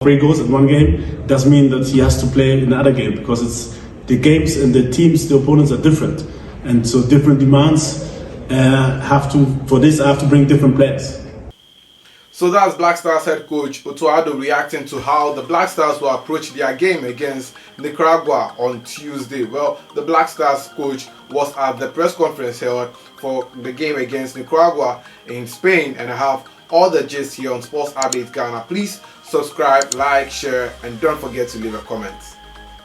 3 goals in one game doesn't mean that he has to play in another game, because it's the games and the teams, the opponents are different, and so different demands I have to bring different players. So that's Black Stars head coach Otto Addo reacting to how the Black Stars will approach their game against Nicaragua on Tuesday. Well, the Black Stars coach was at the press conference held for the game against Nicaragua in Spain, and I have all the gist here on Sports Update Ghana. Please subscribe, like, share, and don't forget to leave a comment.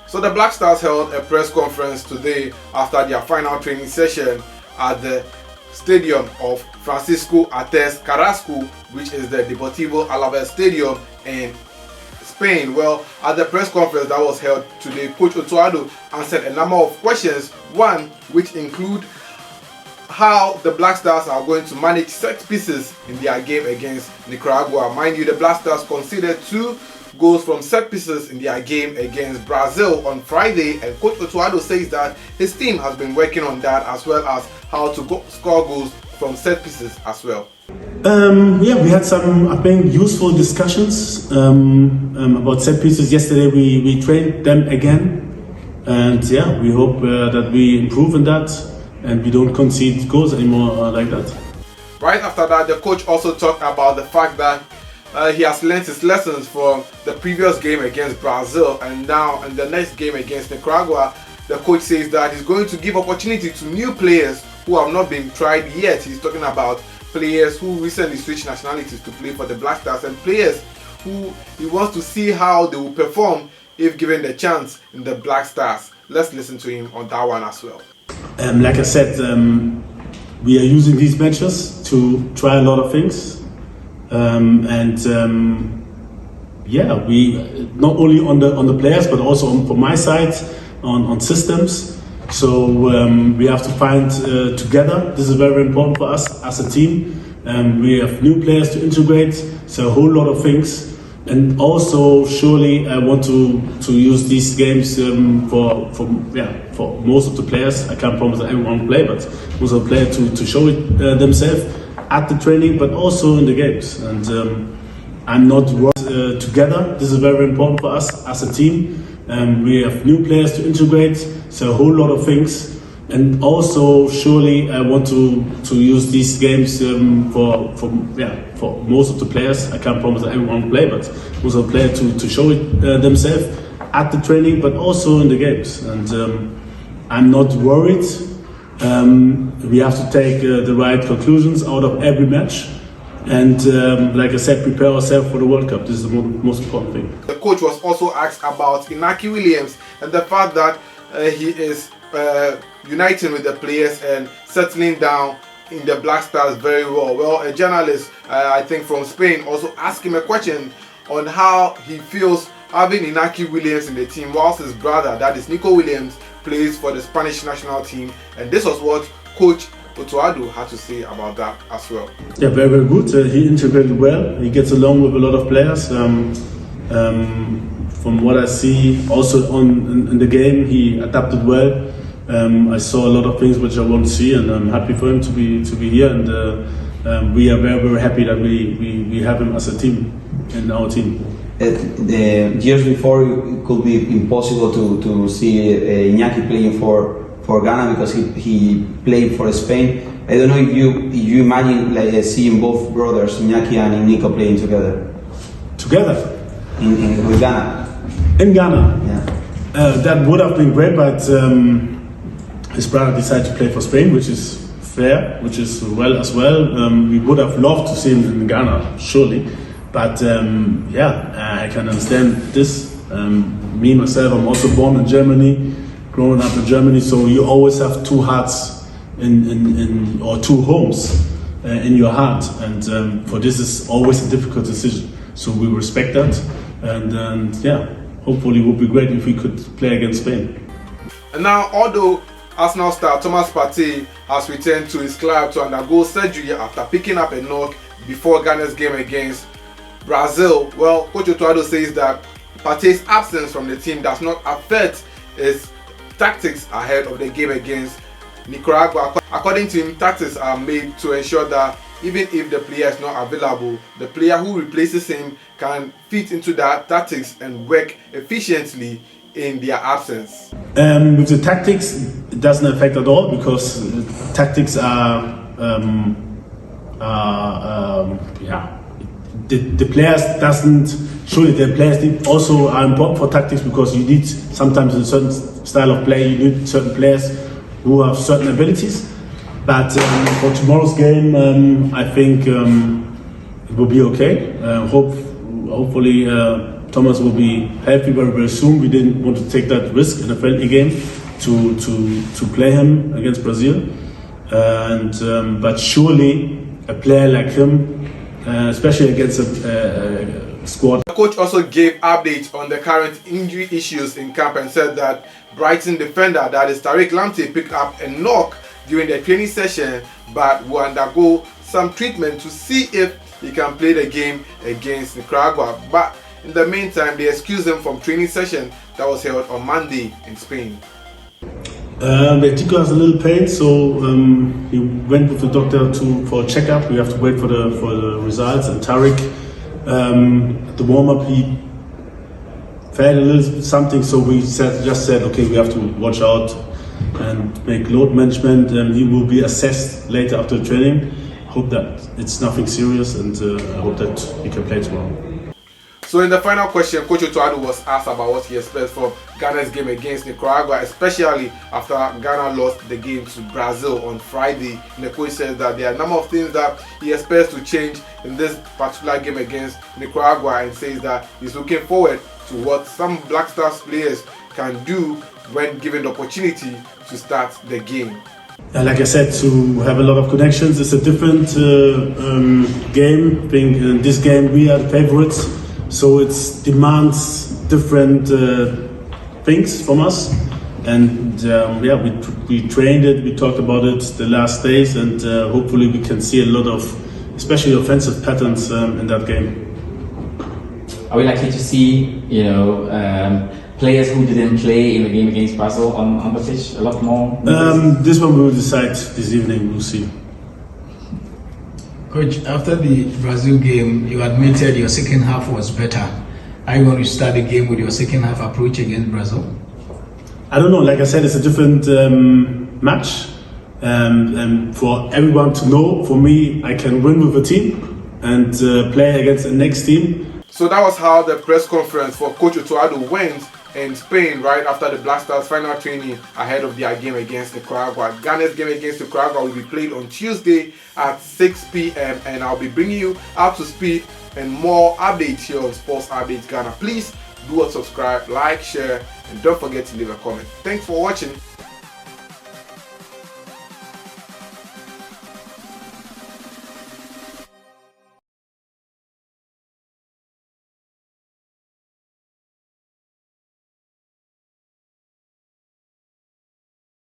So the Black Stars held a press conference today after their final training session at the stadium of Francisco Artes Carrasco, which is the Deportivo Alaves Stadium in Spain. Well, at the press conference that was held today, Coach Otto Addo answered a number of questions, one which include how the Black Stars are going to manage set pieces in their game against Nicaragua. Mind you, the Black Stars conceded 2 goals from set pieces in their game against Brazil on Friday, and Coach Otto Addo says that his team has been working on that, as well as how to score goals from set pieces as well. We had some, I think, useful discussions about set pieces. Yesterday we trained them again, and we hope that we improve in that and we don't concede goals anymore like that. Right after that, the coach also talked about the fact that he has learned his lessons from the previous game against Brazil, and now in the next game against Nicaragua, the coach says that he's going to give opportunity to new players who have not been tried yet. He's talking about players who recently switched nationalities to play for the Black Stars, and players who he wants to see how they will perform if given the chance in the Black Stars. Let's listen to him on that one as well. Like I said, we are using these matches to try a lot of things. We not only on the players, but also from my side on systems. So we have to find together. This is very important for us as a team. We have new players to integrate, so a whole lot of things. And also, surely I want to use these games for most of the players. I can't promise that everyone will play, but most of the players to show it themselves at the training, but also in the games. And I'm not worried. Together. This is very important for us as a team. We have new players to integrate, so a whole lot of things. And also, surely I want to use these games for most of the players. I can't promise that everyone will play, but most of the players to show it themselves at the training, but also in the games. And I'm not worried. We have to take the right conclusions out of every match, and like I said, prepare ourselves for the World Cup. This is the most important thing. The coach was also asked about Inaki Williams and the fact that he is uniting with the players and settling down in the Black Stars very well. Well, a journalist, I think from Spain, also asked him a question on how he feels having Inaki Williams in the team, whilst his brother, that is Nico Williams, plays for the Spanish national team. And this was what Coach Otto Addo had to say about that as well. Yeah, very, very good. He integrated well. He gets along with a lot of players. From what I see, also in the game, he adapted well. I saw a lot of things which I want to see, and I'm happy for him to be here. And we are very, very happy that we have him as a team in our team. The years before, it could be impossible to see Inaki playing for Ghana because he played for Spain. I don't know if you imagine seeing both brothers, Inaki and Nico, playing together. Together? With Ghana. In Ghana? Yeah. That would have been great, but his brother decided to play for Spain, which is fair, which is well as well. We would have loved to see him in Ghana, surely. But I can understand this. Me, myself, I'm also born in Germany, growing up in Germany, so you always have 2 hearts or 2 homes in your heart. And for this is always a difficult decision. So we respect that. And hopefully it would be great if we could play against Spain. And now, although Arsenal star Thomas Partey has returned to his club to undergo surgery after picking up a knock before Ghana's game against Brazil, well, Coach Otto Addo says that Partey's absence from the team does not affect his tactics ahead of the game against Nicaragua. According to him, tactics are made to ensure that even if the player is not available, the player who replaces him can fit into that tactics and work efficiently in their absence. With the tactics, it doesn't affect at all, because tactics are the players doesn't. Surely the players also are important for tactics, because you need sometimes in a certain style of play you need certain players who have certain abilities. But for tomorrow's game, I think it will be okay. Hopefully Thomas will be healthy very, very soon. We didn't want to take that risk in a friendly game to play him against Brazil. But surely a player like him, especially against a squad. The coach also gave updates on the current injury issues in camp and said that Brighton defender, that is Tariq Lamptey, picked up a knock during the training session, but will undergo some treatment to see if he can play the game against Nicaragua. But in the meantime, they excused him from training session that was held on Monday in Spain. Tico has a little pain, so he went with the doctor for a checkup. We have to wait for the results. And Tariq, at the warm-up, he felt a little something, so we just said, okay, we have to watch out and make load management. He will be assessed later after training. Hope that it's nothing serious, and I hope that he can play tomorrow. So in the final question, Coach Otto Addo was asked about what he expects from Ghana's game against Nicaragua, especially after Ghana lost the game to Brazil on Friday. And the coach says that there are a number of things that he expects to change in this particular game against Nicaragua, and says that he's looking forward to what some Black Stars players can do when given the opportunity to start the game. Like I said, to have a lot of connections. It's a different game. I think in this game we are the favorites, so it demands different things from us. And we trained it, we talked about it the last days, and hopefully we can see a lot of, especially offensive patterns in that game. Are we likely to see, players who didn't play in the game against Brazil on the pitch a lot more? This one we will decide this evening. We'll see. Coach, after the Brazil game, you admitted your second half was better. Are you going to start the game with your second half approach against Brazil? I don't know. Like I said, it's a different match. And for everyone to know, for me, I can win with a team and play against the next team. So that was how the press conference for Coach Otto Addo went in Spain right after the Black Stars' final training ahead of their game against Nicaragua. Ghana's game against Nicaragua will be played on Tuesday at 6 p.m. and I'll be bringing you up to speed and more updates here on Sports Updates Ghana. Please do subscribe, like, share, and don't forget to leave a comment. Thanks for watching.